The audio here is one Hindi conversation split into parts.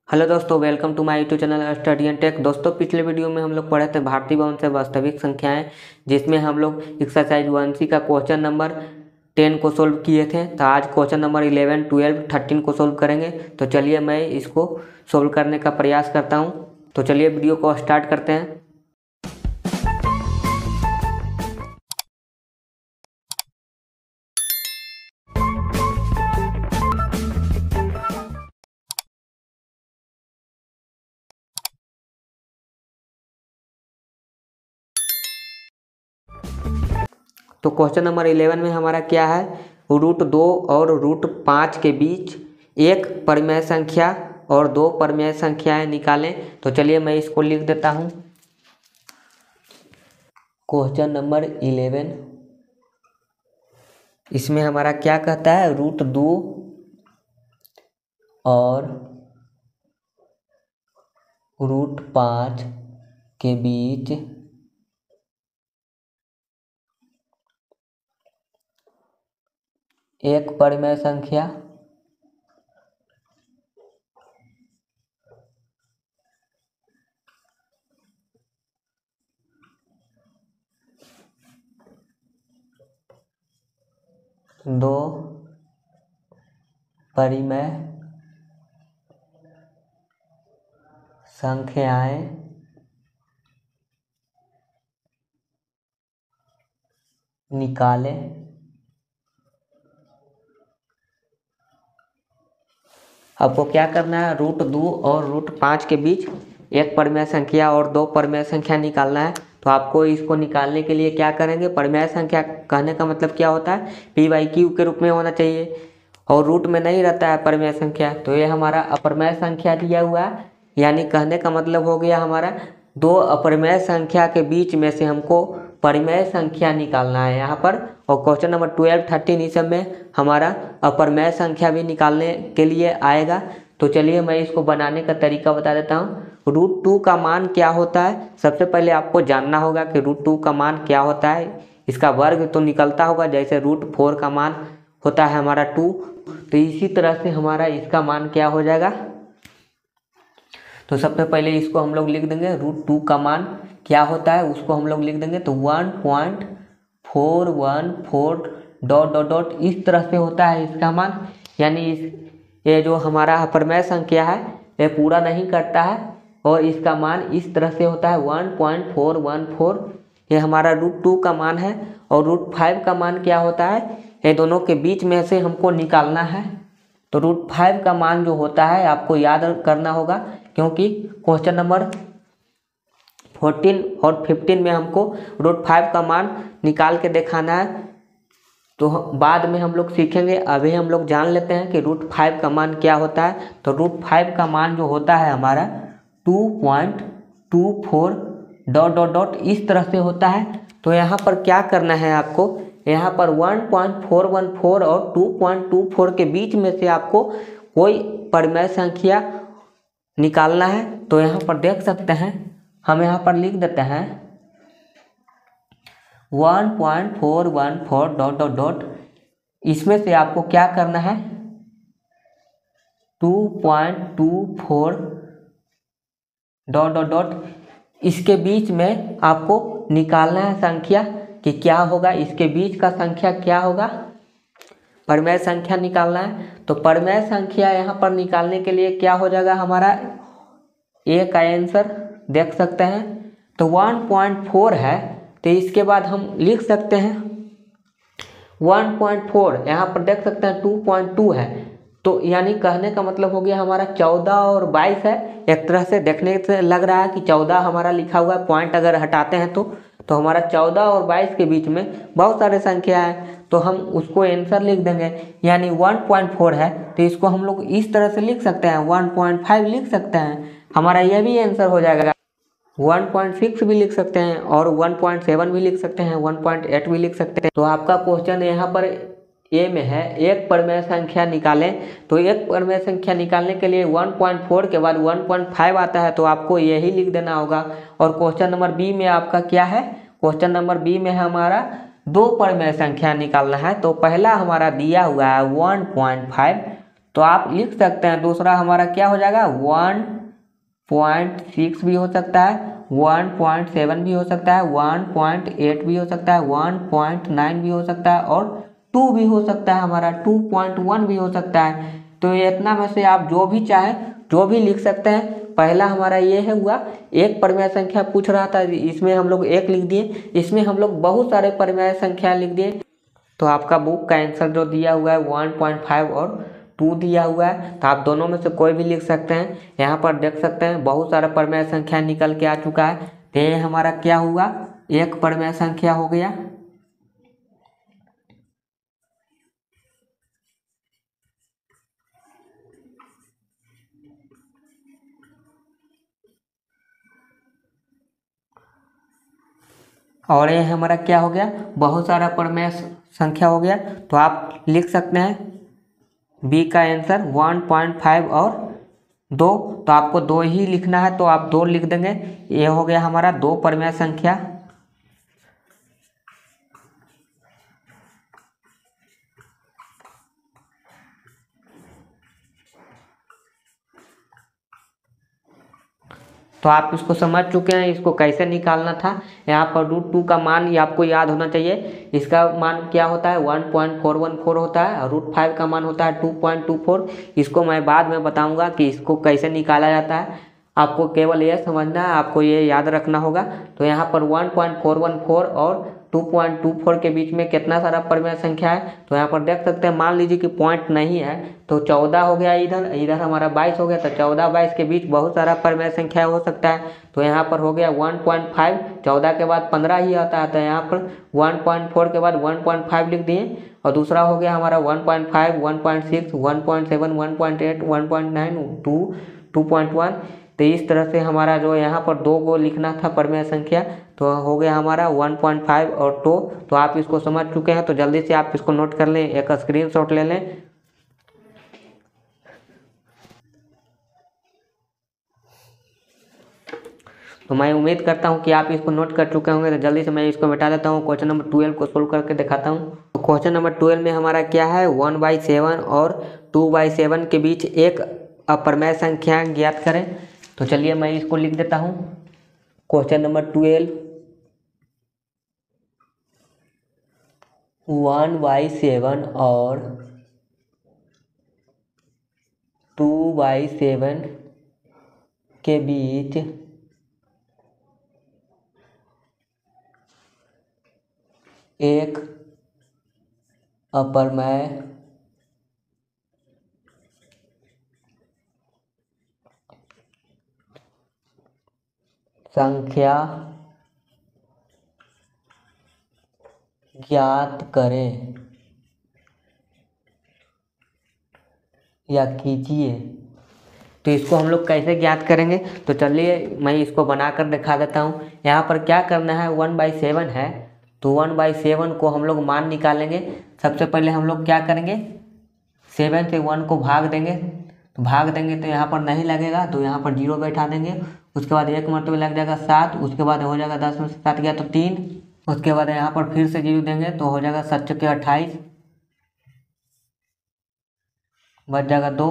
हेलो दोस्तों, welcome to my YouTube channel study and tech. दोस्तों, पिछले वीडियो में हम लोग पढ़े थे भारतीय भवन से वास्तविक संख्याएं, जिसमें हम लोग एक्सरसाइज 1C का क्वेश्चन नंबर 10 को सोल्व किए थे। तो आज क्वेश्चन नंबर 11, 12, 13 को सोल्व करेंगे। तो चलिए मैं इसको सोल्व करने का प्रयास करता हूँ। तो चलिए वीडियो को स्टार्ट करते हैं। तो क्वेश्चन नंबर 11 में हमारा क्या है, √2 और √5 के बीच एक परिमेय संख्या और दो परिमेय संख्याएं निकालें। तो चलिए मैं इसको लिख देता हूं। क्वेश्चन नंबर 11, इसमें हमारा क्या कहता है, √2 और √5 के बीच एक परिमेय संख्या दो परिमेय संख्याएं निकालें। आपको क्या करना है, √2 और √5 के बीच एक परिमेय संख्या और दो परिमेय संख्या निकालना है। तो आपको इसको निकालने के लिए क्या करेंगे, परिमेय संख्या कहने का मतलब क्या होता है, p/q के रूप में होना चाहिए और रूट में नहीं रहता है परिमेय संख्या। तो ये हमारा अपरिमेय संख्या दिया हुआ है, यानी कहने का मतलब हो गया हमारा दो अपरिमेय संख्या के बीच में से हमको परिमेय संख्या निकालना है यहाँ पर। और क्वेश्चन नंबर 12, 13 इस सब में हमारा अपरिमेय संख्या भी निकालने के लिए आएगा। तो चलिए मैं इसको बनाने का तरीका बता देता हूँ। √2 का मान क्या होता है, सबसे पहले आपको जानना होगा कि √2 का मान क्या होता है। इसका वर्ग तो निकलता होगा, जैसे √4 का मान होता है हमारा 2, तो इसी तरह से हमारा इसका मान क्या हो जाएगा। तो सबसे पहले इसको हम लोग लिख देंगे, √2 का मान क्या होता है उसको हम लोग लिख देंगे। तो 1.414 ... इस तरह से होता है इसका मान, यानी ये जो हमारा अपरिमेय संख्या है ये पूरा नहीं करता है और इसका मान इस तरह से होता है 1.414। ये हमारा √2 का मान है। और √5 का मान क्या होता है, ये दोनों के बीच में से हमको निकालना है। तो √5 का मान जो होता है आपको याद करना होगा, क्योंकि क्वेश्चन नंबर 14 और 15 में हमको √5 का मान निकाल के दिखाना है। तो बाद में हम लोग सीखेंगे, अभी हम लोग जान लेते हैं कि √5 का मान क्या होता है। तो √5 का मान जो होता है हमारा 2.24 ... इस तरह से होता है। तो यहाँ पर क्या करना है आपको, यहाँ पर 1.414 और 2.24 के बीच में से आपको कोई परिमेय संख्या निकालना है। तो यहाँ पर देख सकते हैं, हम यहाँ पर लिख देते हैं 1.414 ... इसमें से आपको क्या करना है, 2.24 ... इसके बीच में आपको निकालना है संख्या कि क्या होगा, इसके बीच का संख्या क्या होगा, परिमेय संख्या निकालना है। तो परिमेय संख्या यहाँ पर निकालने के लिए क्या हो जाएगा, हमारा ए का आंसर देख सकते हैं। तो 1.4 है, तो इसके बाद हम लिख सकते हैं 1.4, यहाँ पर देख सकते हैं 2.2 है। तो यानी कहने का मतलब हो गया हमारा 14 और 22 है। एक तरह से देखने से लग रहा है कि 14 हमारा लिखा हुआ है, पॉइंट अगर हटाते हैं तो हमारा 14 और 22 के बीच में बहुत सारे संख्या है, तो हम उसको आंसर लिख देंगे। यानी 1.4 है, तो इसको हम लोग इस तरह से लिख सकते हैं, 1.5 लिख सकते हैं, हमारा यह भी आंसर हो जाएगा। 1.6 भी लिख सकते हैं और 1.7 भी लिख सकते हैं, 1.8 भी लिख सकते हैं। तो आपका क्वेश्चन यहाँ पर ए में है, एक परिमेय संख्या निकालें। तो एक परिमेय संख्या निकालने के लिए 1.4 के बाद 1.5 आता है, तो आपको यही लिख देना होगा। और क्वेश्चन नंबर बी में आपका क्या है, क्वेश्चन नंबर बी में हमारा दो परिमेय संख्या निकालना है। तो पहला हमारा दिया हुआ है 1.5, तो आप लिख सकते हैं दूसरा हमारा क्या हो जाएगा 1.6 भी हो सकता है, 1.7 भी हो सकता है, 1.8 भी हो सकता है, 1.9 भी हो सकता है और 2 भी हो सकता है, हमारा 2.1 भी हो सकता है। तो ये इतना में से आप जो भी चाहे जो भी लिख सकते हैं। पहला हमारा ये है हुआ एक परिमेय संख्या पूछ रहा था, इसमें हम लोग एक लिख दिए, इसमें हम लोग बहुत सारे परिमेय संख्या लिख दिए। तो आपका बुक का आंसर जो दिया हुआ है 1.5 और 2 दिया हुआ है, तो आप दोनों में से कोई भी लिख सकते हैं। यहाँ पर देख सकते हैं बहुत सारा परिमेय संख्या निकल के आ चुका है। तो ये हमारा क्या हुआ, एक परिमेय संख्या हो गया। और ये हमारा क्या हो गया, बहुत सारा परिमेय संख्या हो गया। तो आप लिख सकते हैं बी का आंसर 1.5 और 2। तो आपको 2 ही लिखना है, तो आप 2 लिख देंगे। ये हो गया हमारा 2 परिमेय संख्या। तो आप इसको समझ चुके हैं इसको कैसे निकालना था। यहाँ पर √2 का मान ये आपको याद होना चाहिए। इसका मान क्या होता है 1.414 होता है और √5 का मान होता है 2.24। इसको मैं बाद में बताऊंगा कि इसको कैसे निकाला जाता है। आपको केवल ये समझना है, आपको ये याद रखना होगा। तो यहाँ पर 1.414 और 2.24 के बीच में कितना सारा परिमेय संख्या है, तो यहाँ पर देख सकते हैं। मान लीजिए कि पॉइंट नहीं है तो 14 हो गया, इधर हमारा 22 हो गया। तो 14-22 के बीच बहुत सारा परिमेय संख्या हो सकता है। तो यहाँ पर हो गया 1.5, 14 के बाद 15 ही आता है, तो यहाँ पर 1.4 के बाद 1.5 लिख दिए। और दूसरा हो गया हमारा 1.5, 1.6, 1.7, 1.8, 1.9, 2, 2.1। तो इस तरह से हमारा जो यहाँ पर 2 को लिखना था परिमेय संख्या, तो हो गया हमारा 1.5 और 2। तो आप इसको समझ चुके हैं, तो जल्दी से आप इसको नोट कर लें, एक स्क्रीनशॉट ले लें। तो मैं उम्मीद करता हूँ कि आप इसको नोट कर चुके होंगे। तो जल्दी से मैं इसको मिटा देता हूँ, क्वेश्चन नंबर 12 को सोल्व करके दिखाता हूँ। तो क्वेश्चन नंबर 12 में हमारा क्या है 1/7 और 2/7 के बीच एक अपरिमेय संख्या ज्ञात करें। तो चलिए मैं इसको लिख देता हूँ। क्वेश्चन नंबर 12 1/7 और 2/7 के बीच एक अपरिमेय संख्या ज्ञात करें या कीजिए। तो इसको हम लोग कैसे ज्ञात करेंगे, तो चलिए मैं इसको बनाकर दिखा देता हूँ। यहाँ पर क्या करना है 1/7 है, तो 1/7 को हम लोग मान निकालेंगे। सबसे पहले हम लोग क्या करेंगे 7 से 1 को भाग देंगे। तो भाग देंगे तो यहाँ पर नहीं लगेगा, तो यहाँ पर 0 बैठा देंगे। उसके बाद एक मरतबे लग जाएगा 7, उसके बाद हो जाएगा 10 में से 7 गया तो 3। उसके बाद यहाँ पर फिर से 0 देंगे तो हो जाएगा 7 चौके 28, बच जाएगा 2।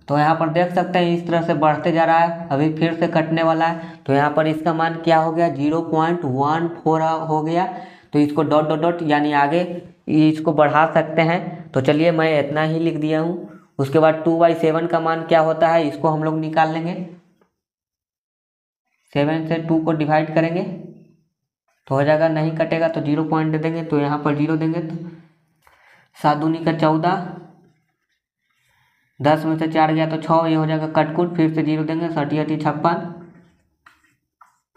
तो यहाँ पर देख सकते हैं इस तरह से बढ़ते जा रहा है, अभी फिर से कटने वाला है। तो यहाँ पर इसका मान क्या हो गया 0.14 हो गया। तो इसको डॉट डॉट डॉट यानी आगे इसको बढ़ा सकते हैं। तो चलिए मैं इतना ही लिख दिया हूँ। उसके बाद 2/7 का मान क्या होता है, इसको हम लोग निकाल लेंगे। 7 से 2 को डिवाइड करेंगे तो हो जाएगा, नहीं कटेगा तो 0 पॉइंट दे देंगे। तो यहाँ पर 0 देंगे तो 7 दूनी का 14, 10 में से 4 गया तो 6, ये हो जाएगा कटकुट। फिर से 0 देंगे 60 80 56,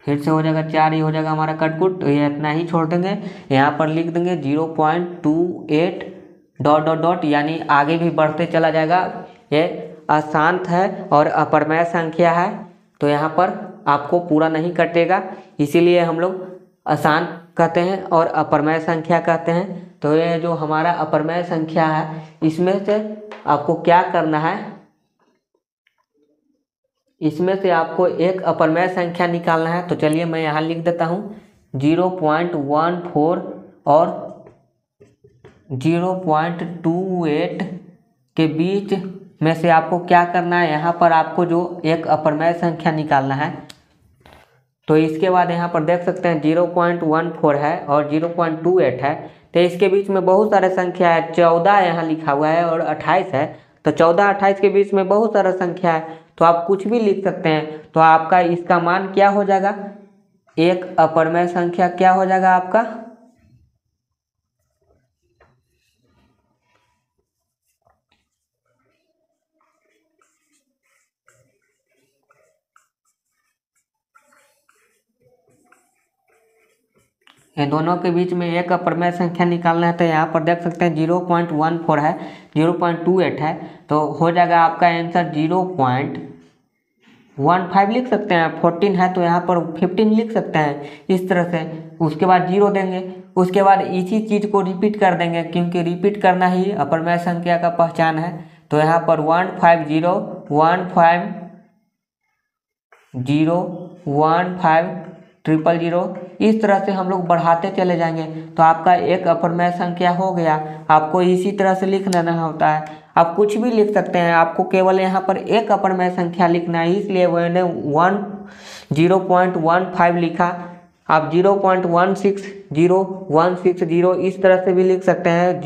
फिर से हो जाएगा 4, ये हो जाएगा हमारा कटकुट। तो ये इतना ही छोड़ देंगे। यहाँ पर लिख देंगे 0.28 डॉट डॉट डॉट यानी आगे भी बढ़ते चला जाएगा। ये अशांत है और अपरिमेय संख्या है, तो यहाँ पर आपको पूरा नहीं कटेगा, इसीलिए हम लोग अशांत कहते हैं और अपरिमेय संख्या कहते हैं। तो ये जो हमारा अपरिमेय संख्या है, इसमें से आपको क्या करना है, इसमें से आपको एक अपरिमेय संख्या निकालना है। तो चलिए मैं यहाँ लिख देता हूँ 0.14 और 0.28 के बीच में से आपको क्या करना है, यहाँ पर आपको जो एक अपरिमेय संख्या निकालना है। तो इसके बाद यहाँ पर देख सकते हैं 0.14 है और 0.28 है। तो इसके बीच में बहुत सारे संख्या है, 14 यहाँ लिखा हुआ है और 28 है। तो 14-28 के बीच में बहुत सारा संख्या है, तो आप कुछ भी लिख सकते हैं। तो आपका इसका मान क्या हो जाएगा, एक अपरिमेय संख्या क्या हो जाएगा आपका, ये दोनों के बीच में एक अपरिमेय संख्या निकालना है। तो यहाँ पर देख सकते हैं 0.14 है, 0.28 है, तो हो जाएगा आपका आंसर 0.15 लिख सकते हैं। 14 है तो यहाँ पर 15 लिख सकते हैं इस तरह से। उसके बाद 0 देंगे, उसके बाद इसी चीज़ को रिपीट कर देंगे, क्योंकि रिपीट करना ही अपरिमेय संख्या का पहचान है। तो यहाँ पर 150 150 इस तरह से हम लोग बढ़ाते चले जाएंगे। तो आपका एक अपरिमेय संख्या हो गया। आपको इसी तरह से लिख लेना होता है, आप कुछ भी लिख सकते हैं, आपको केवल यहाँ पर एक अपरिमेय संख्या लिखना है, इसलिए मैंने 0.15 लिखा। आप 0.160 इस तरह से भी लिख सकते हैं,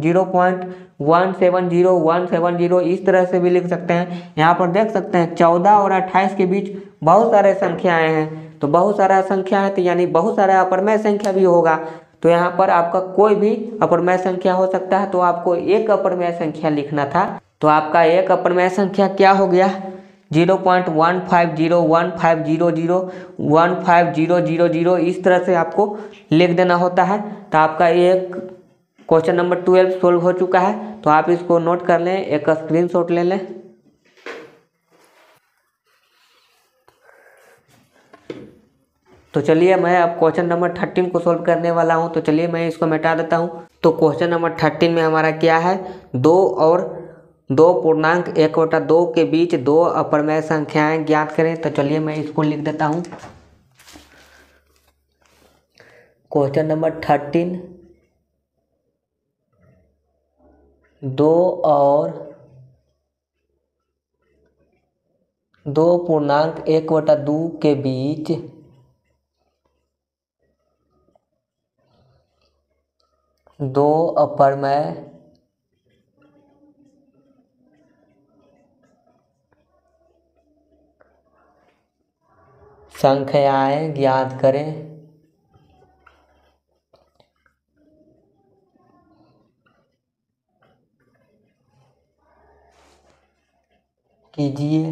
0.170 इस तरह से भी लिख सकते हैं। यहाँ पर देख सकते हैं 14 और 28 के बीच बहुत सारे संख्याएं हैं। तो बहुत सारा संख्या है तो यानी बहुत सारा अपरिमेय संख्या भी होगा। तो यहाँ पर आपका कोई भी अपरिमेय संख्या हो सकता है, तो आपको एक अपरिमेय संख्या लिखना था। तो आपका एक अपरिमेय संख्या क्या हो गया, 0.150150015000 इस तरह से आपको लिख देना होता है। तो आपका एक क्वेश्चन नंबर 12 सोल्व हो चुका है। तो आप इसको नोट कर लें, एक स्क्रीनशॉट ले लें। तो चलिए मैं अब क्वेश्चन नंबर 13 को सोल्व करने वाला हूं। तो चलिए मैं इसको मिटा देता हूं। तो क्वेश्चन नंबर 13 में हमारा क्या है, 2 और 2.1/2 के बीच दो अपरिमेय संख्याएं ज्ञात करें। तो चलिए मैं इसको लिख देता हूं। क्वेश्चन नंबर 13, 2 और 2.1/2 के बीच दो अपरिमेय संख्याएं ज्ञात करें। कीजिए।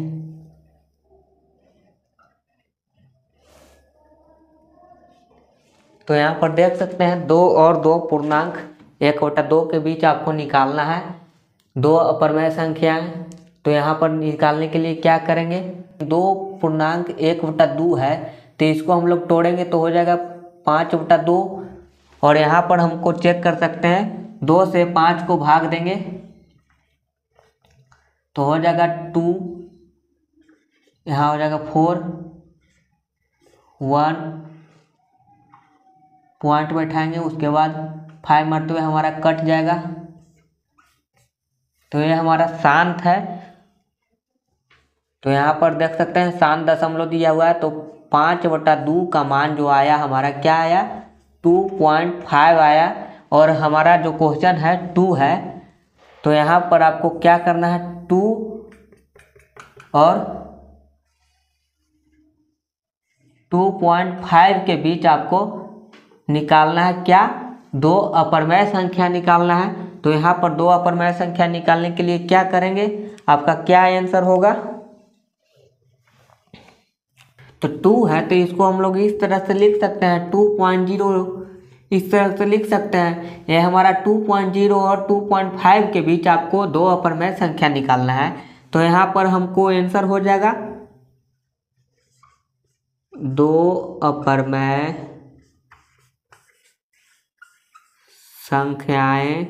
तो यहाँ पर देख सकते हैं 2 और 2.1/2 के बीच आपको निकालना है दो अपरिमेय संख्याएं। तो यहाँ पर निकालने के लिए क्या करेंगे, 2.1/2 है तो इसको हम लोग तोड़ेंगे तो हो जाएगा 5/2। और यहाँ पर हमको चेक कर सकते हैं 2 से 5 को भाग देंगे तो हो जाएगा 2, यहाँ हो जाएगा 4, 1 पॉइंट बैठाएंगे, उसके बाद 5 मरतबे हमारा कट जाएगा। तो ये हमारा शांत है। तो यहाँ पर देख सकते हैं शांत दशमलव दिया हुआ है। तो 5/2 का मान जो आया हमारा क्या आया, 2.5 आया। और हमारा जो क्वेश्चन है 2 है, तो यहाँ पर आपको क्या करना है, 2 और 2.5 के बीच आपको निकालना है क्या, दो अपरिमेय संख्या निकालना है। तो यहाँ पर दो अपरिमेय संख्या निकालने के लिए क्या करेंगे, आपका क्या आंसर होगा। तो 2 है तो इसको हम लोग इस तरह से लिख सकते हैं, 2.0 इस तरह से लिख सकते हैं। यह हमारा 2.0 और 2.5 के बीच आपको दो अपरिमेय संख्या निकालना है। तो यहाँ पर हमको आंसर हो जाएगा, दो अपरिमेय संख्याएं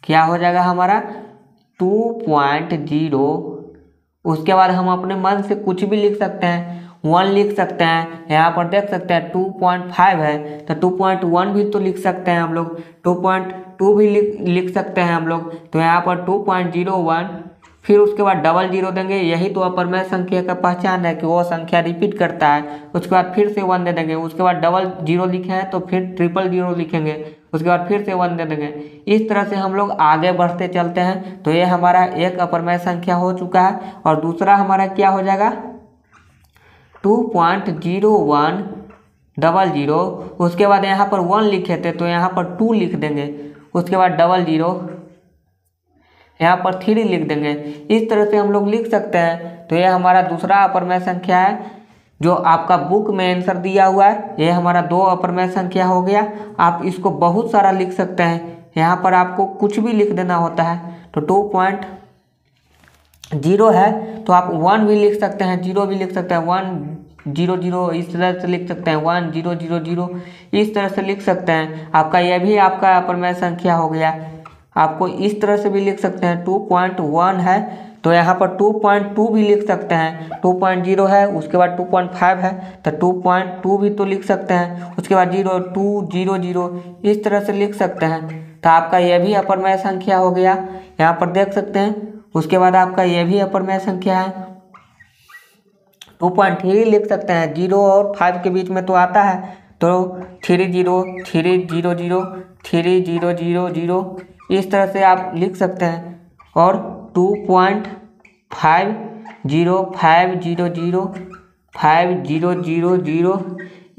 क्या हो जाएगा हमारा 2.0। उसके बाद हम अपने मन से कुछ भी लिख सकते हैं, 1 लिख सकते हैं। यहाँ पर देख सकते हैं 2.5 है तो 2.1 भी तो लिख सकते हैं हम लोग, 2.2 भी लिख सकते हैं हम लोग। तो यहाँ पर 2.01 फिर उसके बाद डबल जीरो देंगे। यही तो अपरमेय संख्या का पहचान है कि वो संख्या रिपीट करता है। उसके बाद फिर से 1 दे देंगे, उसके बाद डबल जीरो लिखे हैं तो फिर ट्रिपल जीरो लिखेंगे, उसके बाद फिर से 1 दे देंगे। इस तरह से हम लोग आगे बढ़ते चलते हैं। तो ये हमारा एक अपरमेय संख्या हो चुका है। और दूसरा हमारा क्या हो जाएगा 2.01 डबल जीरो, उसके बाद यहाँ पर 1 लिखे थे तो यहाँ पर 2 लिख देंगे, उसके बाद डबल जीरो, यहाँ पर 3 लिख देंगे। इस तरह से हम लोग लिख सकते हैं। तो ये हमारा दूसरा अपरमेय संख्या है जो आपका बुक में आंसर दिया हुआ है। ये हमारा 2 अपरमेय संख्या हो गया। आप इसको बहुत सारा लिख सकते हैं, यहाँ पर आपको कुछ भी लिख देना होता है। तो 2.0 है तो आप 1 भी लिख सकते हैं, 0 भी लिख सकते हैं, 100 इस तरह से लिख सकते हैं, 1000 इस तरह से लिख सकते हैं। आपका यह भी आपका अपरमेय संख्या हो गया। आपको इस तरह से भी लिख सकते हैं। 2.1 है तो यहाँ पर 2.2 भी लिख सकते हैं। 2.0 है उसके बाद 2.5 है तो 2.2 भी तो लिख सकते हैं, उसके बाद 0200 इस तरह से लिख सकते हैं। तो आपका यह भी अपरमेय संख्या हो गया, यहाँ पर देख सकते हैं। उसके बाद आपका यह भी अपरमेय संख्या है। 2.3 लिख सकते हैं, 0 और 5 के बीच में तो आता है तो 30 इस तरह से आप लिख सकते हैं। और 2.50500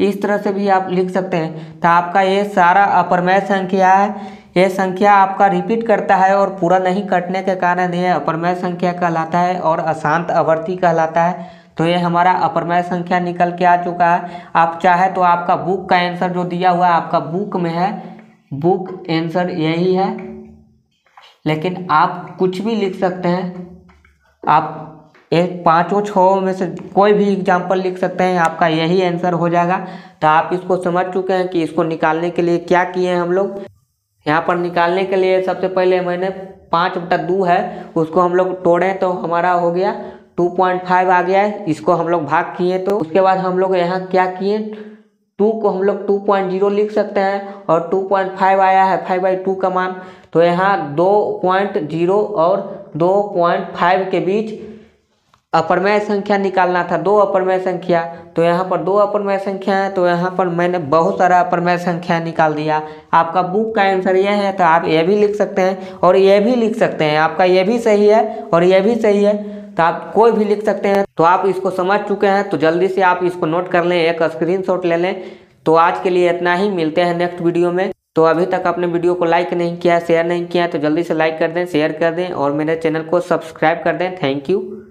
इस तरह से भी आप लिख सकते हैं। तो आपका ये सारा अपरमेय संख्या है। ये संख्या आपका रिपीट करता है और पूरा नहीं कटने के कारण ये अपरमेय संख्या कहलाता है और अशांत आवर्ती कहलाता है। तो ये हमारा अपरमेय संख्या निकल के आ चुका है। आप चाहे तो आपका बुक का आंसर जो दिया हुआ है आपका बुक में है, बुक आंसर यही है, लेकिन आप कुछ भी लिख सकते हैं। आप एक 5-6 में से कोई भी एग्जाम्पल लिख सकते हैं, आपका यही आंसर हो जाएगा। तो आप इसको समझ चुके हैं कि इसको निकालने के लिए क्या किए हैं हम लोग। यहाँ पर निकालने के लिए सबसे पहले मैंने 5/2 है उसको हम लोग तोड़े तो हमारा हो गया 2.5 आ गया है। इसको हम लोग भाग किए तो उसके बाद हम लोग यहाँ क्या किए 2 को हम लोग 2.0 लिख सकते हैं और 2.5 आया है 5/2 का मान। तो यहाँ 2.0 और 2.5 के बीच अपरमेय संख्या निकालना था, 2 अपरमेय संख्या। तो यहाँ पर 2 अपरमेय संख्या है तो यहाँ पर मैंने बहुत सारा अपरमेय संख्या निकाल दिया। आपका बुक का आंसर यह है तो आप ये भी लिख सकते हैं और ये भी लिख सकते हैं। आपका ये भी सही है और ये भी सही है तो आप कोई भी लिख सकते हैं। तो आप इसको समझ चुके हैं तो जल्दी से आप इसको नोट कर लें, एक स्क्रीनशॉट ले लें। तो आज के लिए इतना ही, मिलते हैं नेक्स्ट वीडियो में। तो अभी तक आपने वीडियो को लाइक नहीं किया, शेयर नहीं किया तो जल्दी से लाइक कर दें, शेयर कर दें और मेरे चैनल को सब्सक्राइब कर दें। Thank you.